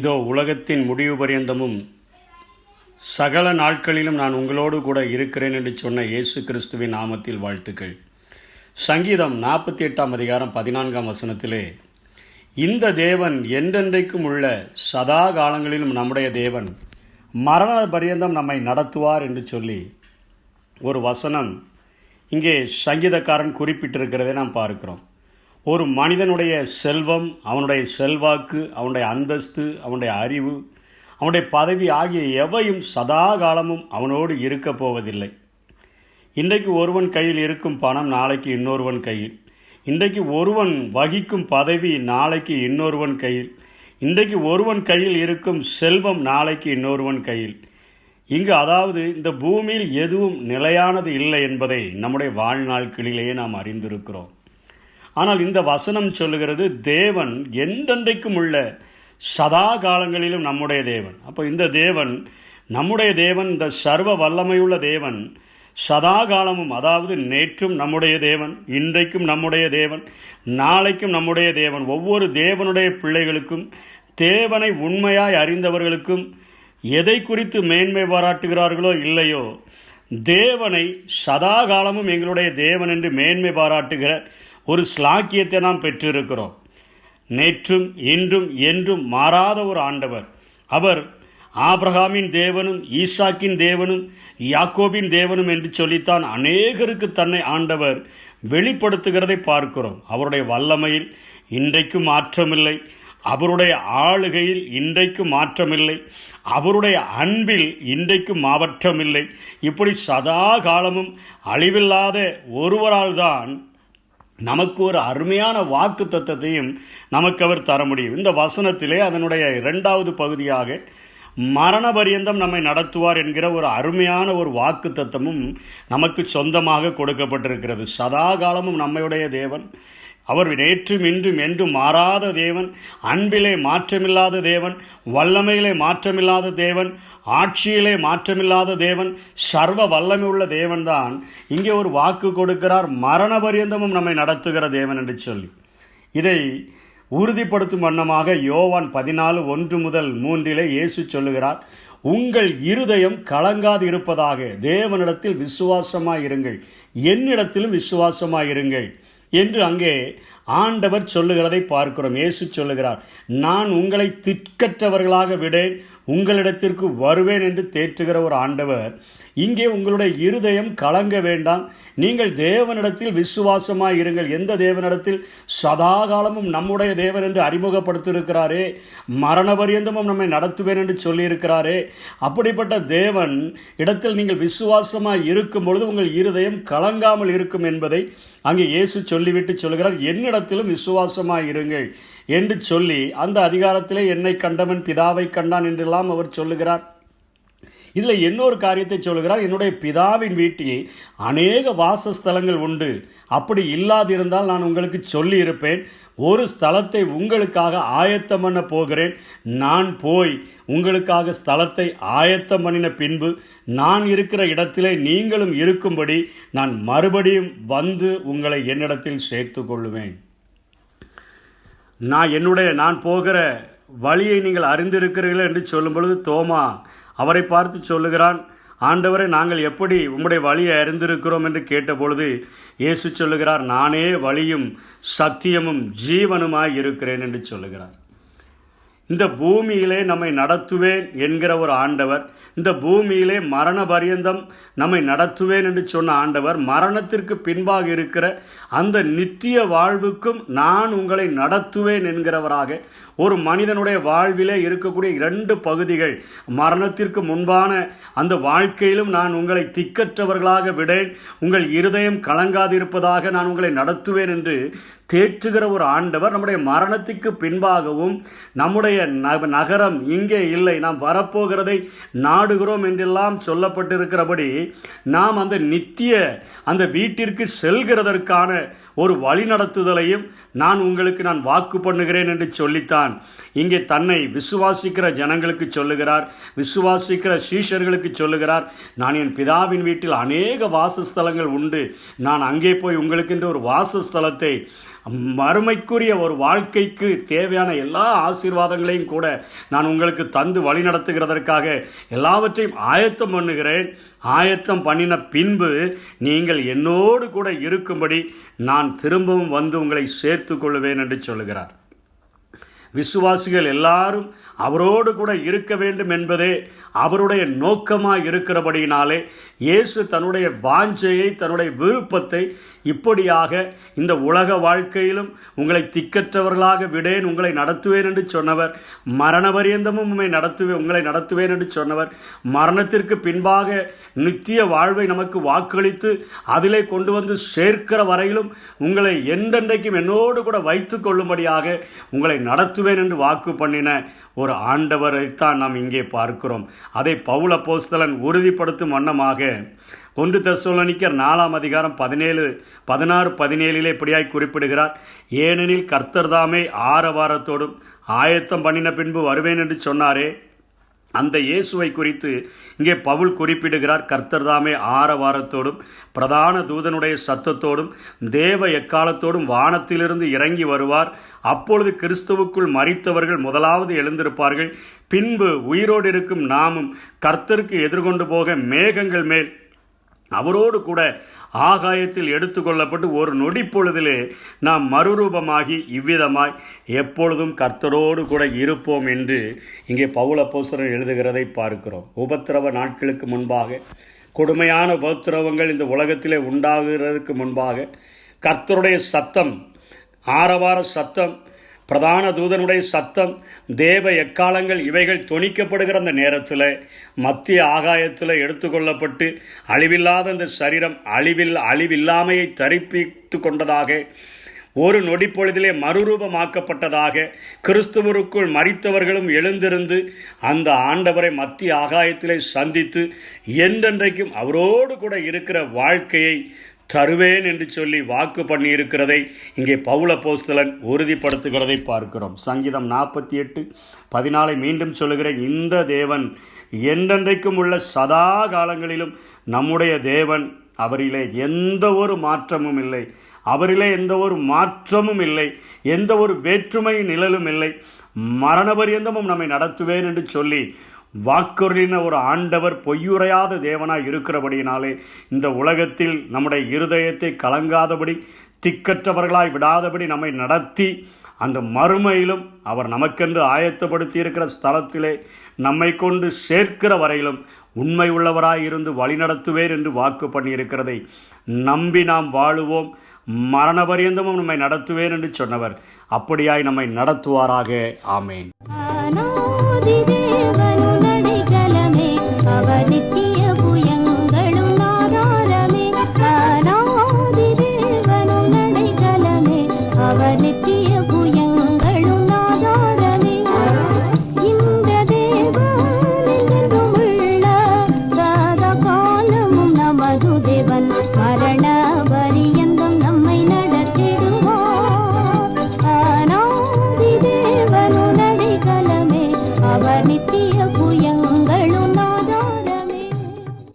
இதோ உலகத்தின் முடிவு பரியந்தமும் சகல நாட்களிலும் நான் உங்களோடு கூட இருக்கிறேன் என்று சொன்ன இயேசு கிறிஸ்துவின் நாமத்தில் வாழ்த்துக்கள். சங்கீதம் 48 அதிகாரம் 14 வசனத்திலே, இந்த தேவன் என்றென்றைக்கும் உள்ள சதா காலங்களிலும் நம்முடைய தேவன் மரண பரியந்தம் நம்மை நடத்துவார் என்று சொல்லி ஒரு வசனம் இங்கே சங்கீதக்காரன் குறிப்பிட்டிருக்கிறதை நாம் பார்க்கிறோம். ஒரு மனிதனுடைய செல்வம், அவனுடைய செல்வாக்கு, அவனுடைய அந்தஸ்து, அவனுடைய அறிவு, அவனுடைய பதவி ஆகிய எவையும் சதா காலமும் அவனோடு இருக்க போவதில்லை. இன்றைக்கு ஒருவன் கையில் இருக்கும் பணம் நாளைக்கு இன்னொருவன் கையில், இன்றைக்கு ஒருவன் வகிக்கும் பதவி நாளைக்கு இன்னொருவன் கையில், இன்றைக்கு ஒருவன் கையில் இருக்கும் செல்வம் நாளைக்கு இன்னொருவன் கையில். இங்கு அதாவது இந்த பூமியில் எதுவும் நிலையானது இல்லை என்பதை நம்முடைய வாழ்நாட்களிலேயே நாம் அறிந்திருக்கிறோம். ஆனால் இந்த வசனம் சொல்லுகிறது, தேவன் என்றென்றைக்கும் உள்ள சதா காலங்களிலும் நம்முடைய தேவன். அப்போ இந்த தேவன் நம்முடைய தேவன், இந்த சர்வ வல்லமையுள்ள தேவன் சதா காலமும், அதாவது நேற்றும் நம்முடைய தேவன், இன்றைக்கும் நம்முடைய தேவன், நாளைக்கும் நம்முடைய தேவன். ஒவ்வொரு தேவனுடைய பிள்ளைகளுக்கும், தேவனை உண்மையாய் அறிந்தவர்களுக்கும் எதை குறித்து மேன்மை பாராட்டுகிறார்களோ இல்லையோ, தேவனை சதா காலமும் எங்களுடைய தேவன் என்று மேன்மை பாராட்டுகிற ஒரு ஸ்லாக்கியத்தை நாம் பெற்றிருக்கிறோம். நேற்றும் இன்றும் என்றும் மாறாத ஒரு ஆண்டவர். அவர் ஆபிரகாமின் தேவனும் ஈசாக்கின் தேவனும் யாக்கோபின் தேவனும் என்று சொல்லித்தான் அநேகருக்கு தன்னை ஆண்டவர் வெளிப்படுத்துகிறதை பார்க்கிறோம். அவருடைய வல்லமையில் இன்றைக்கும் மாற்றமில்லை, அவருடைய ஆளுகையில் இன்றைக்கும் மாற்றமில்லை, அவருடைய அன்பில் இன்றைக்கும் மாற்றமில்லை. இப்படி சதா காலமும் அழிவில்லாத ஒருவரால் தான் நமக்கு ஒரு அருமையான வாக்கு தத்தத்தையும் நமக்கு அவர் தர முடியும். இந்த வசனத்திலே அதனுடைய 2வது பகுதியாக மரண பரியந்தம் நம்மை நடத்துவார் என்கிற ஒரு அருமையான ஒரு வாக்கு தத்தமும் நமக்கு சொந்தமாக கொடுக்கப்பட்டிருக்கிறது. சதா காலமும் நம்முடைய தேவன், அவர் நேற்றும் இன்றும் என்றும் மாறாத தேவன், அன்பிலே மாற்றமில்லாத தேவன், வல்லமையிலே மாற்றமில்லாத தேவன், ஆட்சியிலே மாற்றமில்லாத தேவன், சர்வ வல்லமை உள்ள தேவன் தான் இங்கே ஒரு வாக்கு கொடுக்கிறார், மரண பரியந்தமும் நம்மை நடத்துகிற தேவன் என்று சொல்லி. இதை உறுதிப்படுத்தும் வண்ணமாக யோவான் 14:1-3 இயேசு சொல்லுகிறார், உங்கள் இருதயம் கலங்காது இருப்பதாக தேவனிடத்தில் விசுவாசமாயிருங்கள், என்னிடத்திலும் விசுவாசமாயிருங்கள் என்று அங்கே ஆண்டவர் சொல்லுகிறதை பார்க்கிறோம். இயேசு சொல்லுகிறார், நான் உங்களை திக்கற்றவர்களாக விடேன், உங்களிடத்திற்கு வருவேன் என்று தேற்றுகிற ஒரு ஆண்டவர். இங்கே உங்களுடைய இருதயம் கலங்க வேண்டாம், நீங்கள் தேவனிடத்தில் விசுவாசமாய் இருங்கள். எந்த தேவனிடத்தில்? சதா காலமும் நம்முடைய தேவன் என்று அறிமுகப்படுத்தியிருக்கிறாரே, மரண பரியந்தமும் நம்மை நடத்துவேன் என்று சொல்லியிருக்கிறாரே, அப்படிப்பட்ட தேவன் இடத்தில் நீங்கள் விசுவாசமாய் இருக்கும் பொழுது உங்கள் இருதயம் கலங்காமல் இருக்கும் என்பதை அங்கே இயேசு சொல்லிவிட்டு சொல்கிறார், என்னிடத்திலும் விசுவாசமாய் இருங்கள் என்று சொல்லி அந்த அதிகாரத்திலே என்னை கண்டவன் பிதாவை கண்டான் என்றெல்லாம் அவர் சொல்லுகிறார். இதில் இன்னொரு காரியத்தை சொல்லுகிறார், என்னுடைய பிதாவின் வீட்டில் அநேக வாசஸ்தலங்கள் உண்டு, அப்படி இல்லாதிருந்தால் நான் உங்களுக்கு சொல்லி இருப்பேன், ஒரு ஸ்தலத்தை உங்களுக்காக ஆயத்தம் பண்ண போகிறேன், நான் போய் உங்களுக்காக ஸ்தலத்தை ஆயத்தம் பண்ணின பின்பு நான் இருக்கிற இடத்திலே நீங்களும் இருக்கும்படி நான் மறுபடியும் வந்து உங்களை என்னிடத்தில் சேர்த்து கொள்ளுவேன். நான் போகிற வழியை நீங்கள் அறிந்திருக்கிறீர்கள் என்று சொல்லும் பொழுது தோமா அவரை பார்த்து சொல்லுகிறான், ஆண்டவரை, நாங்கள் எப்படி உம்முடைய வழியை அறிந்திருக்கிறோம் என்று கேட்டபொழுது இயேசு சொல்லுகிறார், நானே வழியும் சத்தியமும் ஜீவனுமாய் இருக்கிறேன் என்று சொல்லுகிறார். இந்த பூமியிலே நம்மை நடத்துவேன் என்கிற ஒரு ஆண்டவர், இந்த பூமியிலே மரண பரியந்தம் நம்மை நடத்துவேன் என்று சொன்ன ஆண்டவர், மரணத்திற்கு பின்பாக இருக்கிற அந்த நித்திய வாழ்வுக்கும் நான் உங்களை நடத்துவேன் என்கிறவராக ஒரு மனிதனுடைய வாழ்விலே இருக்கக்கூடிய 2 பகுதிகள், மரணத்திற்கு முன்பான அந்த வாழ்க்கையிலும் நான் உங்களை திக்கற்றவர்களாக விடேன், உங்கள் இருதயம் கலங்காதிருப்பதாக நான் உங்களை நடத்துவேன் என்று தேற்றுகிற ஒரு ஆண்டவர், நம்முடைய மரணத்துக்கு பின்பாகவும் நம்முடைய நகரம் இங்கே இல்லை, நாம் வரப்போகிறதை நாடுகிறோம் என்றெல்லாம் சொல்லப்பட்டிருக்கிறபடி நாம் அந்த நித்திய அந்த வீட்டிற்கு செல்கிறதற்கான ஒரு வழிநடத்துதலையும் நான் வாக்கு பண்ணுகிறேன் என்று சொல்லித்தான் இங்கே தன்னை விசுவாசிக்கிற ஜனங்களுக்கு சொல்லுகிறார், விசுவாசிக்கிற சீஷர்களுக்கு சொல்லுகிறார், நான் என் பிதாவின் வீட்டில் அநேக வாசஸ்தலங்கள் உண்டு, நான் அங்கே போய் உங்களுக்கு ஒரு வாசஸ்தலத்தை மறுமைக்குரிய ஒரு வாழ்க்கைக்கு தேவையான எல்லா ஆசீர்வாதங்களையும் கூட நான் உங்களுக்கு தந்து வழி நடத்துகிறதற்காக எல்லாவற்றையும் ஆயத்தம் பண்ணுகிறேன். ஆயத்தம் பண்ணின பின்பு நீங்கள் என்னோடு கூட இருக்கும்படி நான் திரும்பவும் வந்து உங்களை சேர்த்து கொள்வேன் என்று சொல்லுகிறார். விசுவாசிகள் எல்லாரும் அவரோடு கூட இருக்க வேண்டும் என்பதே அவருடைய நோக்கமாக இருக்கிறபடியினாலே இயேசு தன்னுடைய வாஞ்சையை, தன்னுடைய விருப்பத்தை இப்படியாக இந்த உலக வாழ்க்கையிலும் உங்களை திக்கற்றவர்களாக விடேன், உங்களை நடத்துவேன் என்று சொன்னவர், மரண பரியந்தமும் உங்களை நடத்துவேன் என்று சொன்னவர், மரணத்திற்கு பின்பாக நித்திய வாழ்வை நமக்கு வாக்களித்து அதிலே கொண்டு வந்து சேர்க்கிற வரையிலும் உங்களை என்றென்றைக்கும் என்னோடு கூட வைத்து கொள்ளும்படியாக உங்களை நடத்துவேன் என்று வாக்கு பண்ணின ஒரு ஆண்டவரைத்தான் நாம் இங்கே பார்க்கிறோம். அதை பவுல் அப்போஸ்தலன் உறுதிப்படுத்தும் வண்ணமாக 1 தெசலோனிக்கர் 4 அதிகாரம் 16-17 இப்படியாய் குறிப்பிடுகிறார். ஏனெனில் கர்த்தர் தாமே ஆரவாரத்தோடும் ஆயத்தம் பண்ணின பின்பு வருவேன் என்று சொன்னாரே, அந்த இயேசுவை குறித்து இங்கே பவுல் குறிப்பிடுகிறார். கர்த்தர் தாமே ஆரவாரத்தோடும் பிரதான தூதனுடைய சத்தத்தோடும் தேவ எக்காலத்தோடும் வானத்திலிருந்து இறங்கி வருவார். அப்பொழுது கிறிஸ்துவுக்குள் மரித்தவர்கள் முதலாவது எழுந்திருப்பார்கள். பின்பு உயிரோடு இருக்கும் நாமும் கர்த்தருக்கு எதிர்கொண்டு போக மேகங்கள் மேல் அவரோடு கூட ஆகாயத்தில் எடுத்துக்கொள்ளப்பட்டு ஒரு நொடி பொழுதிலே நாம் மறுரூபமாகி இவ்விதமாய் எப்பொழுதும் கர்த்தரோடு கூட இருப்போம் என்று இங்கே பவுல் அப்போஸ்தலன் எழுதுகிறதை பார்க்கிறோம். உபத்திரவ நாட்களுக்கு முன்பாக, கொடுமையான உபத்திரவங்கள் இந்த உலகத்திலே உண்டாகிறதுக்கு முன்பாக கர்த்தருடைய சத்தம், ஆரவார சத்தம், பிரதான தூதனுடைய சத்தம், தேவ எக்காலங்கள் இவைகள் தொனிக்கப்படுகிற அந்த நேரத்தில் மத்திய ஆகாயத்தில் எடுத்துக்கொள்ளப்பட்டு அழிவில்லாத அந்த சரீரம் அழிவில்லாமையை தரிப்பித்து கொண்டதாக, ஒரு நொடி பொழுதிலே மறுரூபமாக்கப்பட்டதாக, கிறிஸ்துவருக்குள் மரித்தவர்களும் எழுந்திருந்து அந்த ஆண்டவரை மத்திய ஆகாயத்திலே சந்தித்து என்றென்றைக்கும் அவரோடு கூட இருக்கிற வாழ்க்கையை தருவேன் என்று சொல்லி வாக்கு பண்ணியிருக்கிறதை இங்கே பவுல் அப்போஸ்தலன் உறுதிப்படுத்துகிறதை பார்க்கிறோம். சங்கீதம் 48:14 மீண்டும் சொல்லுகிறேன். இந்த தேவன் என்றென்றைக்கும் உள்ள சதா காலங்களிலும் நம்முடைய தேவன், அவரிலே எந்த ஒரு மாற்றமும் இல்லை, அவரிலே எந்த ஒரு மாற்றமும் இல்லை, எந்த ஒரு வேற்றுமை நிழலும் இல்லை, மரண பரியந்தமும் நம்மை நடத்துவேன் என்று சொல்லி வாக்குறுதின ஒரு ஆண்டவர், பொய்யுரையாத தேவனாய் இருக்கிறபடியினாலே இந்த உலகத்தில் நம்முடைய இருதயத்தை கலங்காதபடி, திக்கற்றவர்களாய் விடாதபடி நம்மை நடத்தி அந்த மறுமையிலும் அவர் நமக்கென்று ஆயத்தப்படுத்தி இருக்கிற ஸ்தலத்திலே நம்மை கொண்டு சேர்க்கிற வரையிலும் உண்மை உள்ளவராய் இருந்து வழிநடத்துவேர் என்று வாக்கு பண்ணியிருக்கிறதை நம்பி நாம் வாழுவோம். மரண பரியந்தமும் நம்மை நடத்துவேன் என்று சொன்னவர் அப்படியாய் நம்மை நடத்துவாராக. ஆமேன்.